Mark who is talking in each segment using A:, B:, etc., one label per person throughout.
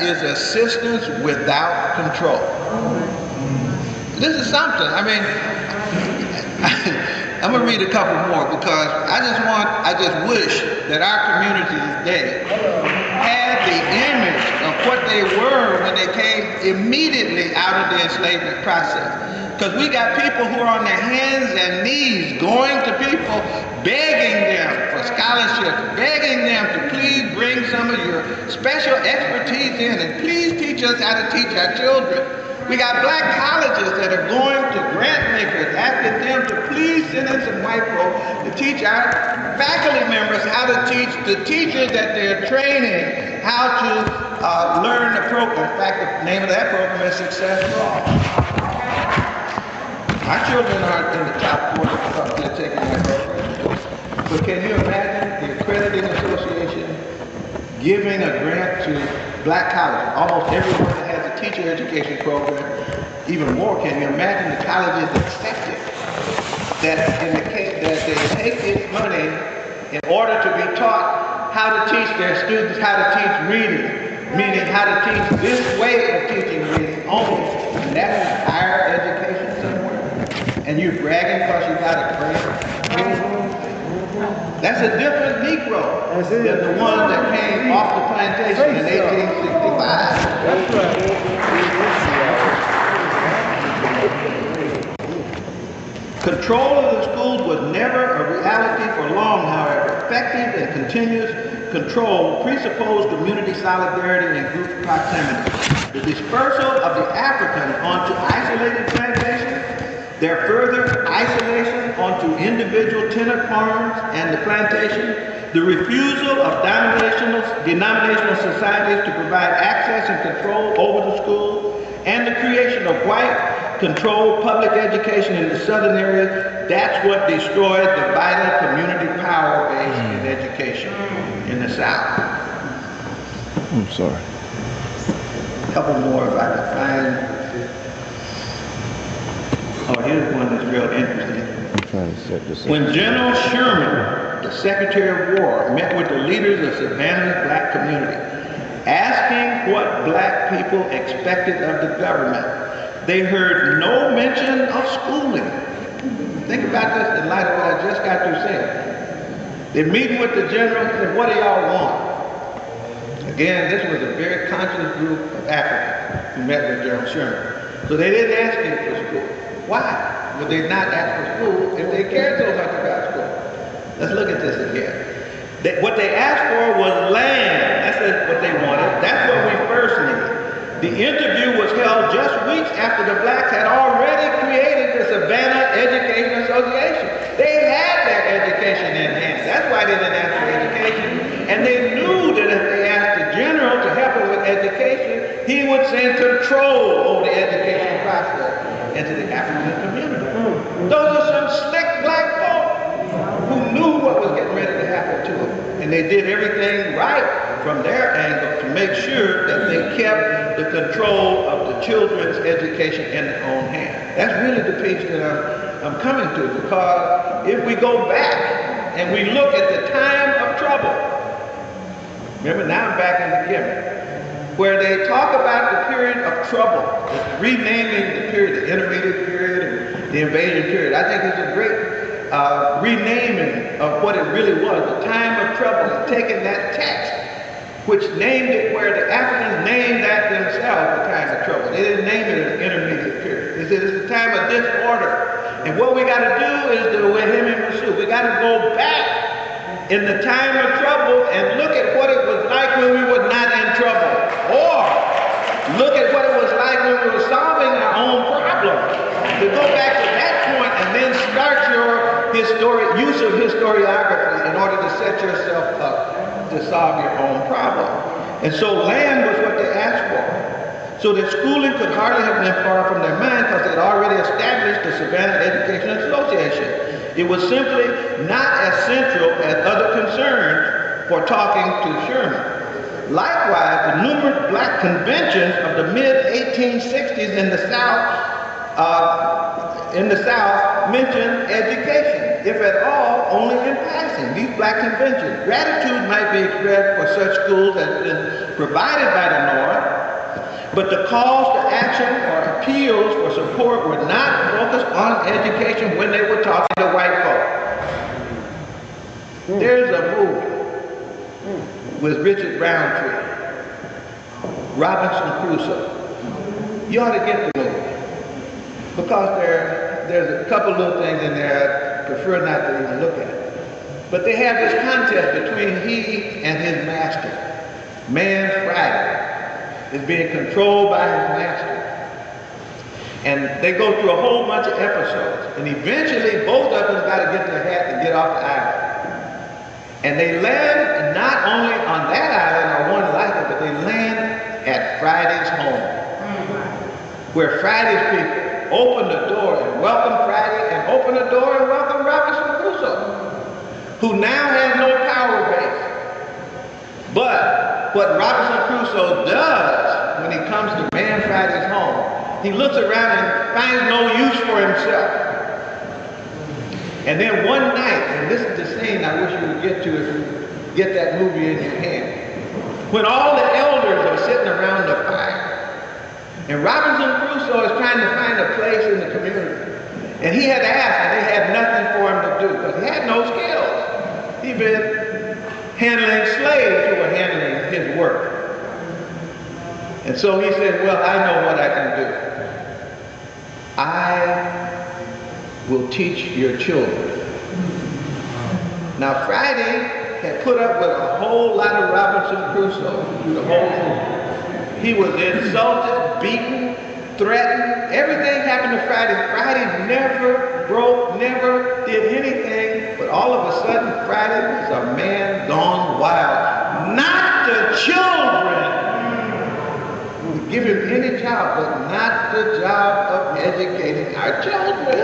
A: is assistance without control. This is something. I mean, I'm gonna read a couple more because I just wish that our community today had the image of what they were when they came immediately out of the enslavement process. Because we got people who are on their hands and knees going to people, begging them for scholarships, begging them to please bring some of your special expertise in and please teach us how to teach our children. We got black colleges that are going to grant makers, asking them to please send in some white folks to teach our faculty members how to teach the teachers that they're training how to learn the program. In fact, the name of that program is Success for All. Our children aren't in the top 40 because they're taking that program. But can you imagine the Accrediting Association giving a grant to black colleges? Almost everyone that has a teacher education program, even more, can you imagine the colleges accepted that in the case that they take this money in order to be taught how to teach their students how to teach reading, meaning how to teach this way of teaching reading only, and that is higher education somewhere. And you're bragging because you got a grant. That's a different Negro than the one that came off the plantation in 1865. That's right. Control of the schools was never a reality for long, however. Effective and continuous control presupposed community solidarity and group proximity. The dispersal of the African onto isolated plantations, their further isolation onto individual tenant farms and the plantation, the refusal of denominational societies to provide access and control over the school, and the creation of white-controlled public education in the southern areas, that's what destroyed the vital community power base in education in the South.
B: I'm sorry.
A: A couple more if I can find. Oh, here's one that's real interesting.
B: I'm trying to set this up.
A: When General Sherman, the Secretary of War, met with the leaders of Savannah's black community, asking what black people expected of the government, they heard no mention of schooling. Think about this in light of what I just got through saying. They're meeting with the general and said, what do y'all want? Again, this was a very conscious group of Africans who met with General Sherman. So they didn't ask him for school. Why would they not ask for school if they cared so much about school? Let's look at this again. What they asked for was land. That's what they wanted. That's what we first needed. The interview was held just weeks after the blacks had already created the Savannah Education Association. They had their education in hand. That's why they didn't ask for education. And they knew that if they asked the general to help them with education, he would send control over the education process into the African community. Those are some slick black folk who knew what was getting ready to happen to them. And they did everything right from their angle to make sure that they kept the control of the children's education in their own hands. That's really the piece that I'm coming to, because if we go back and we look at the time of trouble, remember now I'm back in the Kemet, where they talk about the period of trouble, renaming the period, the intermediate period and the invasion period. I think it's a great renaming of what it really was, the time of trouble, and taking that text, which named it where the Africans named that themselves, the time of trouble. They didn't name it an intermediate period. They said it's a time of disorder. And what we got to do is the Wahemi Masu. We got to go back in the time of trouble and look at what it was like when we were not in trouble. Or look at what it was like when we were solving our own problems. To go back to that point and then start your use of historiography in order to set yourself up to solve your own problem. And so land was what they asked for. So that schooling could hardly have been far from their mind because they had already established the Savannah Education Association. It was simply not as central as other concerns for talking to Sherman. Likewise, the numerous black conventions of the mid-1860s in the South mentioned education. if at all, only in passing. These black conventions. Gratitude might be expressed for such schools as have been provided by the North, but the calls to action or appeals for support were not focused on education when they were talking to white folk. There's a movie with Richard Roundtree, Robinson Crusoe. You ought to get the movie, because there's a couple little things in there I prefer not to even look at. But they have this contest between he and his master. Man Friday is being controlled by his master. And they go through a whole bunch of episodes. And eventually both of them got to get their hat and get off the island. And they land not only on that island or one like it, but they land at Friday's home. Where Friday's people open the door and welcome Friday, and open the door and welcome Robinson Crusoe, who now has no power base. But what Robinson Crusoe does when he comes to Man Friday's home, he looks around and finds no use for himself. And then one night, and this is the scene I wish you would get to if you get that movie in your hand, when all the elders are sitting around the fire, and Robinson Crusoe is trying to find a place in the community. And he had asked, and they had nothing for him to do, because he had no skills. He'd been handling slaves who were handling his work. And so he said, well, I know what I can do. I will teach your children. Now Friday had put up with a whole lot of Robinson Crusoe through the whole movie. He was insulted, beaten, threatened. Everything happened to Friday. Friday never broke, never did anything. But all of a sudden, Friday was a man gone wild. Not the children. We give him any job, but not the job of educating our children.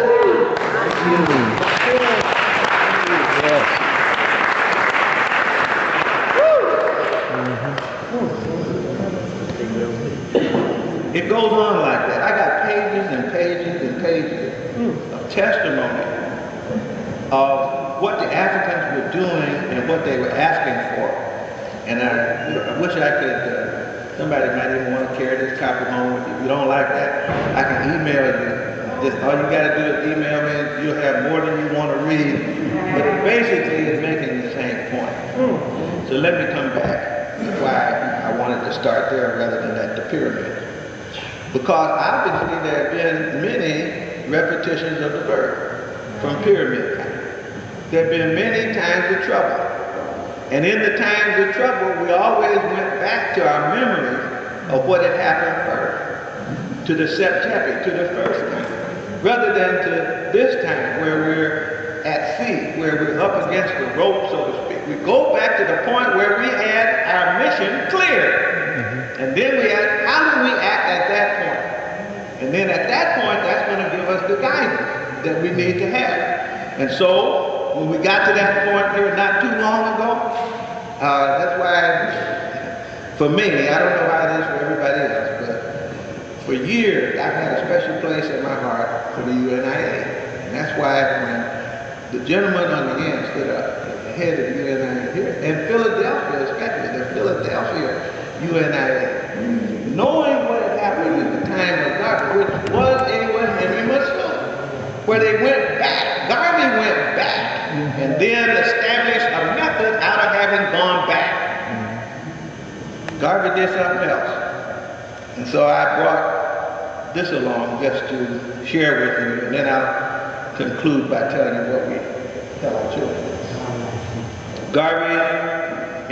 B: Yes.
A: It goes on like that. I got pages and pages and pages of testimony of what the Africans were doing and what they were asking for. And I wish I could, somebody might even want to carry this copy home with you. If you don't like that, I can email you. Just, all you got to do is email me. You'll have more than you want to read. But basically, it's making the same point. So let me come back to why I wanted to start there rather than at the pyramid. Because obviously there have been many repetitions of the verb from pyramid time. There have been many times of trouble. And in the times of trouble, we always went back to our memory of what had happened first. To the September, to the first time. Rather than to this time where we're at sea, where we're up against the rope, so to speak. We go back to the point where we had our mission clear. And then we ask, how do we act at that point? And then at that point, that's going to give us the guidance that we need to have. And so, when we got to that point here not too long ago, that's why, for me, I don't know how it is for everybody else, but for years, I've had a special place in my heart for the UNIA. And that's why when the gentleman on the end stood up, the head of the UNIA here, in Philadelphia especially, the Philadelphia UNIA, knowing what had happened in the time of Garvey, which was what Henry must know, where they went back, Garvey went back, and then established a method out of having gone back. Garvey did something else. And so I brought this along just to share with you, and then I'll conclude by telling you what we tell our children. Garvey,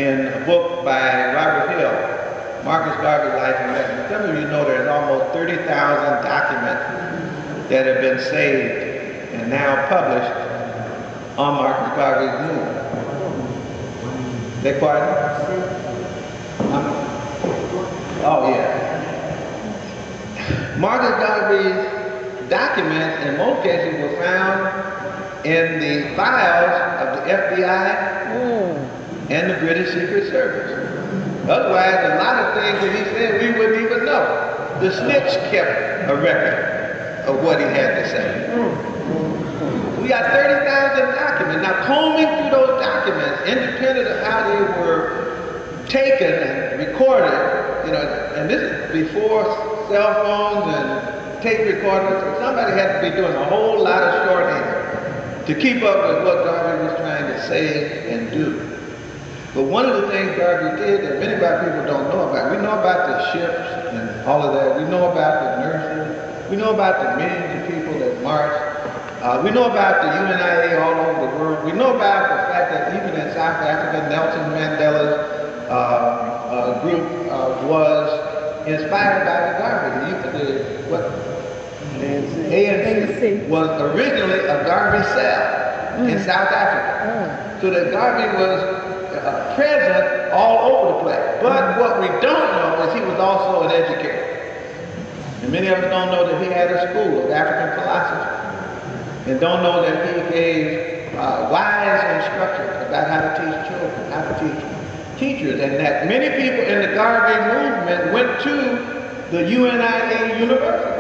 A: in a book by Robert Hill, Marcus Garvey's Life and Legacy. Some of you know there's almost 30,000 documents that have been saved and now published on Marcus Garvey's movement. Beg pardon? Oh, yeah. Marcus Garvey's documents, in most cases, were found in the files of the FBI and the British Secret Service. Otherwise, a lot of things that he said we wouldn't even know. The snitch kept a record of what he had to say. We got 30,000 documents. Now, combing through those documents, independent of how they were taken and recorded, and this is before cell phones and tape recorders, so somebody had to be doing a whole lot of shorthand to keep up with what Garvey was trying to say and do. But one of the things Garvey did that many black people don't know about, we know about the ships and all of that, we know about the nurses, we know about the millions of people that marched, we know about the UNIA all over the world, we know about the fact that even in South Africa, Nelson Mandela's group was inspired by the Garvey. ANC was originally a Garvey cell in South Africa. So that Garvey was present all over the place. But what we don't know is he was also an educator. And many of us don't know that he had a school of African philosophy. And don't know that he gave wise instructions about how to teach children, how to teach teachers, and that many people in the Garvey movement went to the UNIA University.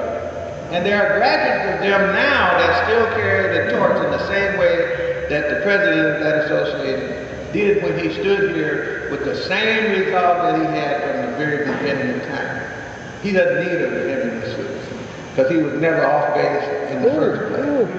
A: And there are graduates of them now that still carry the torch in the same way that the president of that association did when he stood here with the same resolve that he had from the very beginning of time. He doesn't need a beginning suit because he was never off base in the first place.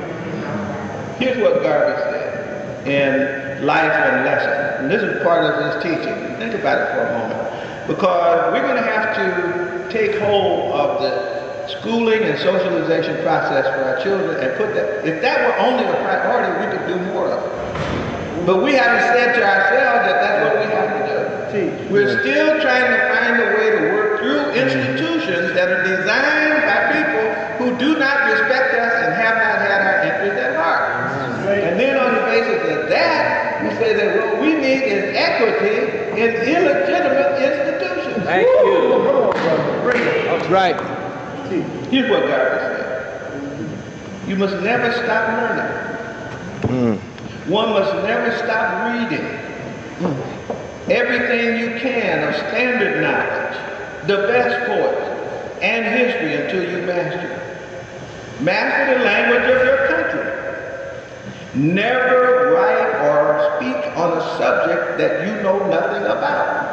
A: Here's what Garvey said in Life and Lessons. And this is part of his teaching. Think about it for a moment. Because we're going to have to take hold of the schooling and socialization process for our children and put that, if that were only a priority, we could do more of it. But we haven't said to ourselves that that's what we have to do. We're still trying to find a way to work through institutions that are designed by people who do not respect us and have not had our interests at heart. And then on the basis of that, we say that what we need is equity in illegitimate institutions.
B: Thank you. That's right.
A: Here's what Garvey said. You must never stop learning. One must never stop reading. Everything you can of standard knowledge, the best poets, and history until you master it. Master the language of your country. Never write or speak on a subject that you know nothing about.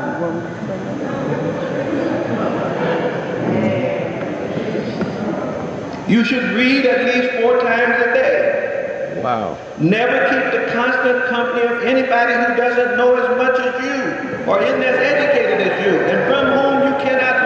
A: You should read at least 4 times a day.
B: Wow.
A: Never keep the constant company of anybody who doesn't know as much as you or isn't as educated as you and from whom you cannot